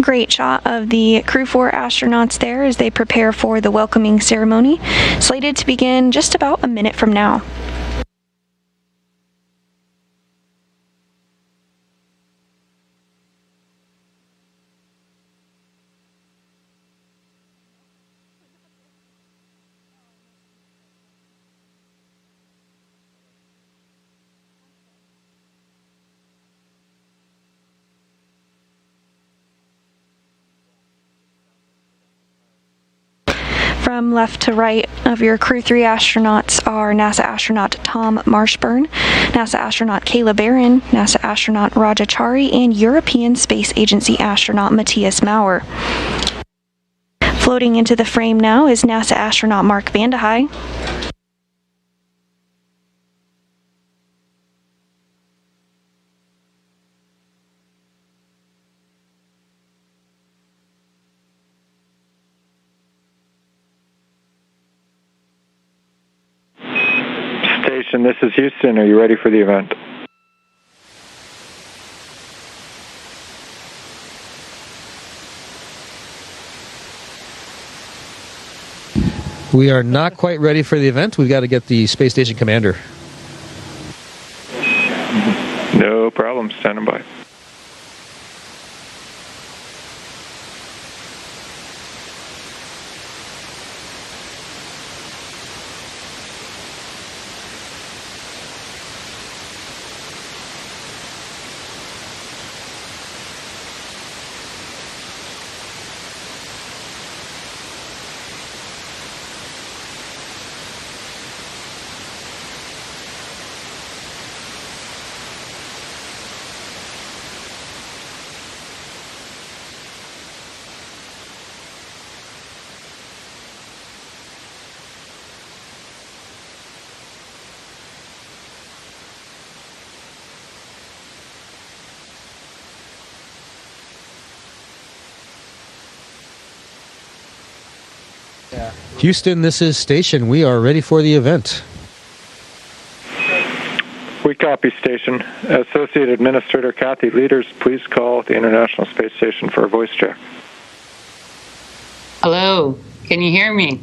Great shot of the Crew-4 astronauts there as they prepare for the welcoming ceremony, slated to begin just about a minute from now. From left to right of your Crew-3 astronauts are NASA astronaut Tom Marshburn, NASA astronaut Kayla Barron, NASA astronaut Raja Chari, and European Space Agency astronaut Matthias Maurer. Floating into the frame now is NASA astronaut Mark Vandehei. Station, this is Houston. Are you ready for the event? We are not quite ready for the event. We've got to get the space station commander. No problem. Standing by. Houston, this is Station. We are ready for the event. We copy, Station. Associate Administrator Kathy Leaders, please call the International Space Station for a voice check. Hello, can you hear me?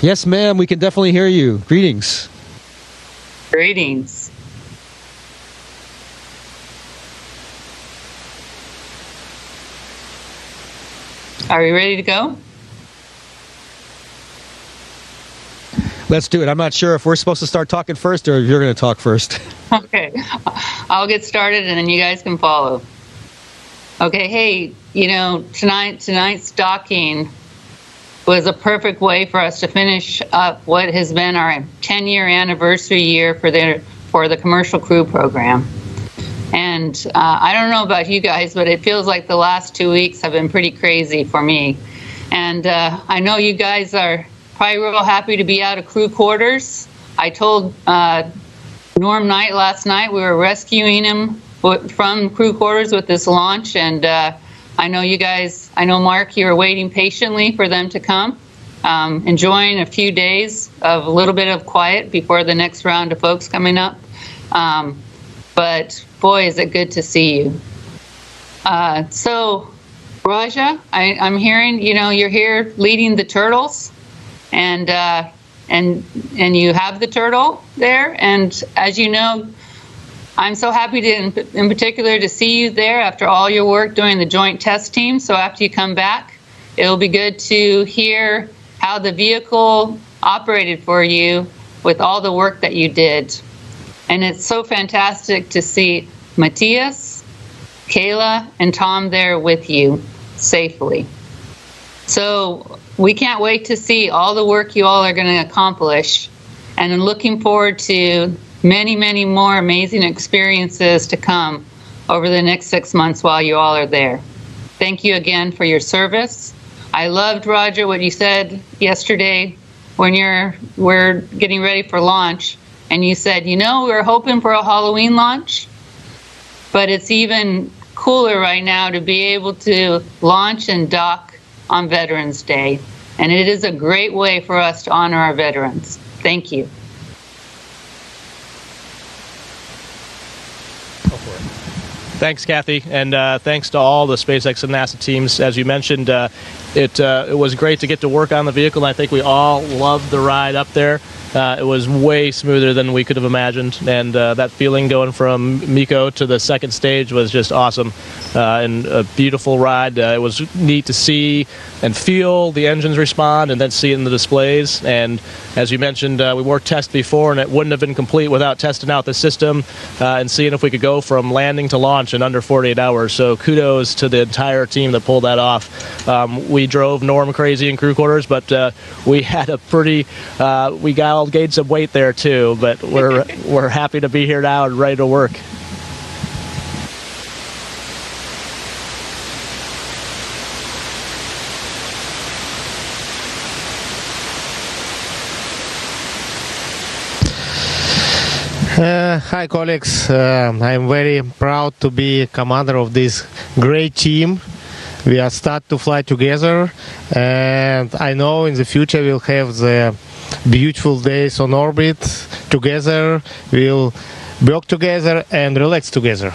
Yes, ma'am, we can definitely hear you. Greetings. Greetings. Are we ready to go? Let's do it. I'm not sure if we're supposed to start talking first or if you're going to talk first. Okay, I'll get started and then you guys can follow. Okay, hey, you know, tonight's docking was a perfect way for us to finish up what has been our 10-year anniversary year for the Commercial Crew program. And I don't know about you guys, but it feels like the last 2 weeks have been pretty crazy for me. And I know you guys are probably real happy to be out of crew quarters. I told Norm Knight last night we were rescuing him from crew quarters with this launch. And I know you guys, I know Mark, you were waiting patiently for them to come, enjoying a few days of a little bit of quiet before the next round of folks coming up. But boy, is it good to see you. So, Raja, I'm hearing, you know, you're here leading the turtles, and you have the turtle there. And as you know, I'm so happy to, in particular, to see you there after all your work doing the joint test team. So after you come back, it'll be good to hear how the vehicle operated for you with all the work that you did. And it's so fantastic to see Matthias, Kayla, and Tom there with you safely. So we can't wait to see all the work you all are going to accomplish. And I'm looking forward to many, many more amazing experiences to come over the next 6 months while you all are there. Thank you again for your service. I loved, Roger, what you said yesterday when we're getting ready for launch. And you said, you know, we were hoping for a Halloween launch, but it's even cooler right now to be able to launch and dock on Veterans Day. And it is a great way for us to honor our veterans. Thank you. Go for Thanks, Kathy, and thanks to all the SpaceX and NASA teams. As you mentioned, it was great to get to work on the vehicle, and I think we all loved the ride up there. It was way smoother than we could have imagined, and that feeling going from Miko to the second stage was just awesome, and a beautiful ride. It was neat to see and feel the engines respond and then see it in the displays. And as you mentioned, we were tested before, and it wouldn't have been complete without testing out the system and seeing if we could go from landing to launch in under 48 hours. So kudos to the entire team that pulled that off. We drove Norm crazy in crew quarters, but we had a pretty, we got gained some weight there too, but we're happy to be here now and ready to work. Hi colleagues, I'm very proud to be commander of this great team. We are start to fly together, and I know in the future we'll have the beautiful days on orbit together. We'll work together and relax together.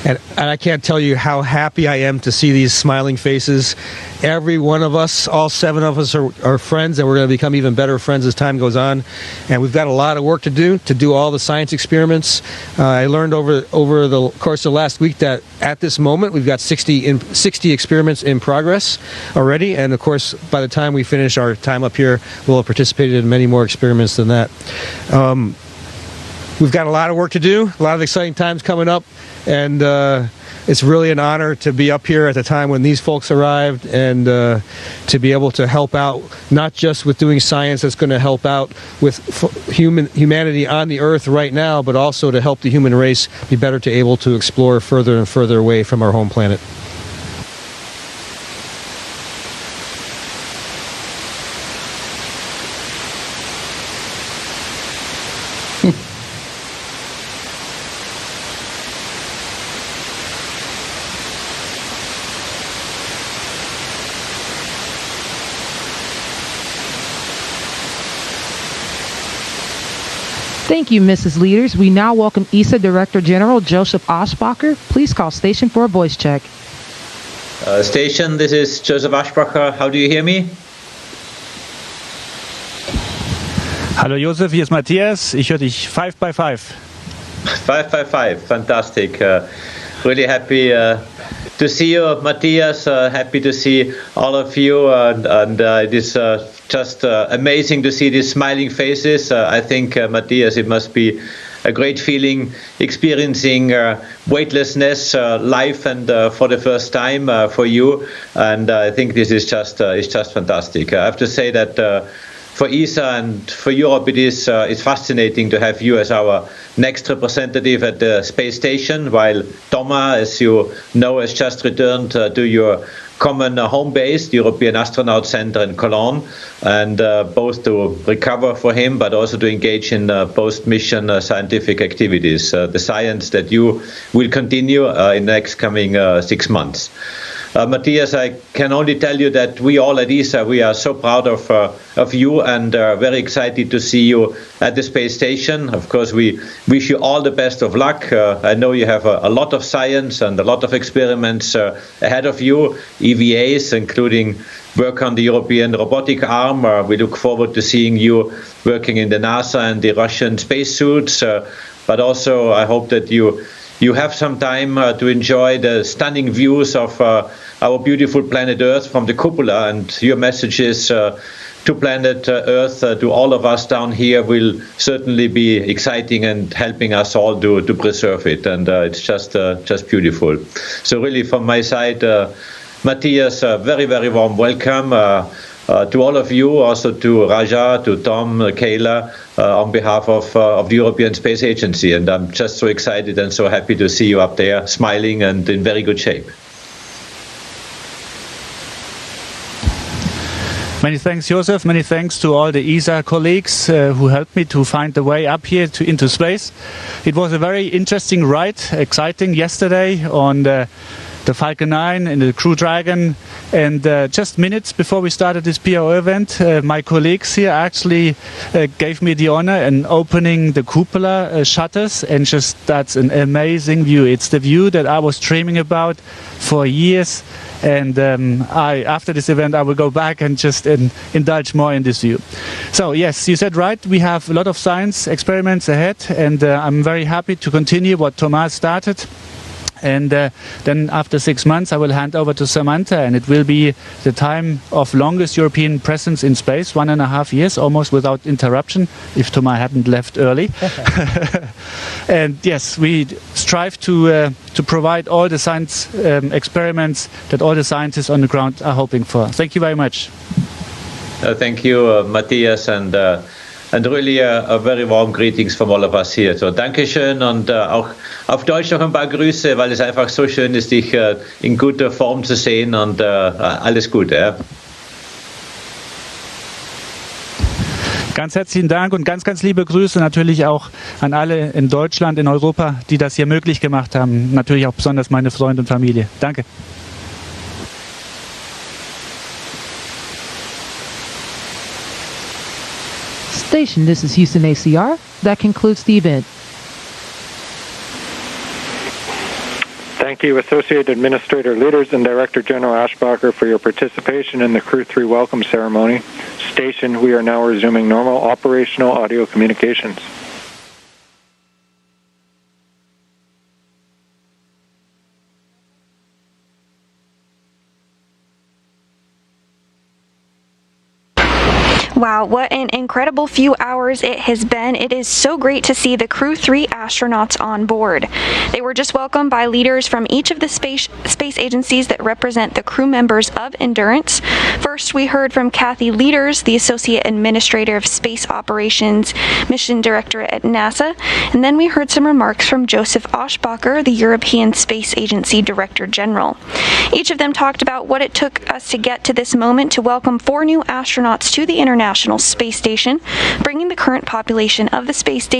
And I can't tell you how happy I am to see these smiling faces. Every one of us, all 7 of us are friends, and we're going to become even better friends as time goes on. And we've got a lot of work to do all the science experiments. I learned over the course of last week that at this moment we've got 60 experiments in progress already. And of course, by the time we finish our time up here, we'll have participated in many more experiments than that. We've got a lot of work to do, a lot of exciting times coming up, and it's really an honor to be up here at the time when these folks arrived, and to be able to help out, not just with doing science that's going to help out with humanity on the Earth right now, but also to help the human race be better to able to explore further and further away from our home planet. Thank you, Mrs. Leaders. We now welcome ESA Director General Joseph Aschbacher. Please call station for a voice check. Station, this is Joseph Aschbacher. How do you hear me? Hallo Josef, hier ist Matthias. Ich höre dich 5 by 5. 5 by 5, fantastic. Really happy to see you, Matthias. Happy to see all of you, and it is just amazing to see these smiling faces. I think, Matthias, it must be a great feeling experiencing weightlessness live and for the first time for you. And I think this is just fantastic. I have to say that for ESA and for Europe, it's fascinating to have you as our next representative at the space station, while Thomas, as you know, has just returned to your common home base, the European Astronaut Center in Cologne, and both to recover for him, but also to engage in post-mission scientific activities, the science that you will continue in the next coming 6 months. Matthias, I can only tell you that we all at ESA, we are so proud of you and very excited to see you at the space station. Of course, we wish you all the best of luck. I know you have a lot of science and a lot of experiments ahead of you, EVAs, including work on the European robotic arm. We look forward to seeing you working in the NASA and the Russian spacesuits, but also I hope that you have some time to enjoy the stunning views of our beautiful planet Earth from the cupola, and your messages to planet Earth, to all of us down here, will certainly be exciting and helping us all to preserve it, and it's just beautiful. So really from my side, Matthias, very, very warm welcome to all of you, also to Raja, to Tom, Kayla, on behalf of the European Space Agency. And I'm just so excited and so happy to see you up there, smiling and in very good shape. Many thanks, Josef. Many thanks to all the ESA colleagues who helped me to find the way up here into space. It was a very interesting ride, exciting yesterday on the the Falcon 9 and the Crew Dragon. And just minutes before we started this PRO event, my colleagues here actually gave me the honor in opening the cupola shutters, and just that's an amazing view. It's the view that I was dreaming about for years. And after this event, I will go back and just indulge more in this view. So yes, you said right. We have a lot of science experiments ahead, and I'm very happy to continue what Thomas started. And then after 6 months, I will hand over to Samantha, and it will be the time of longest European presence in space, 1.5 years, almost without interruption, if Thomas hadn't left early. And yes, we strive to provide all the science experiments that all the scientists on the ground are hoping for. Thank you very much. Thank you, Matthias, and really a very warm greetings from all of us here. So, Dankeschön, und auch auf Deutsch noch ein paar Grüße, weil es einfach so schön ist, dich in guter Form zu sehen, und alles Gute. Ja. Ganz herzlichen Dank und ganz, ganz liebe Grüße natürlich auch an alle in Deutschland, in Europa, die das hier möglich gemacht haben. Natürlich auch besonders meine Freunde und Familie. Danke. Station, this is Houston ACR. That concludes the event. Thank you, Associate Administrator Leaders and Director General Ashbacher, for your participation in the Crew-3 welcome ceremony. Station, we are now resuming normal operational audio communications. Wow, what an incredible few hours it has been. It is so great to see the Crew-3 astronauts on board. They were just welcomed by leaders from each of the space agencies that represent the crew members of Endurance. First, we heard from Kathy Leaders, the Associate Administrator of Space Operations Mission Directorate at NASA, and then we heard some remarks from Joseph Aschbacher, the European Space Agency Director General. Each of them talked about what it took us to get to this moment to welcome 4 new astronauts to the International Space Station, bringing the current population of the space station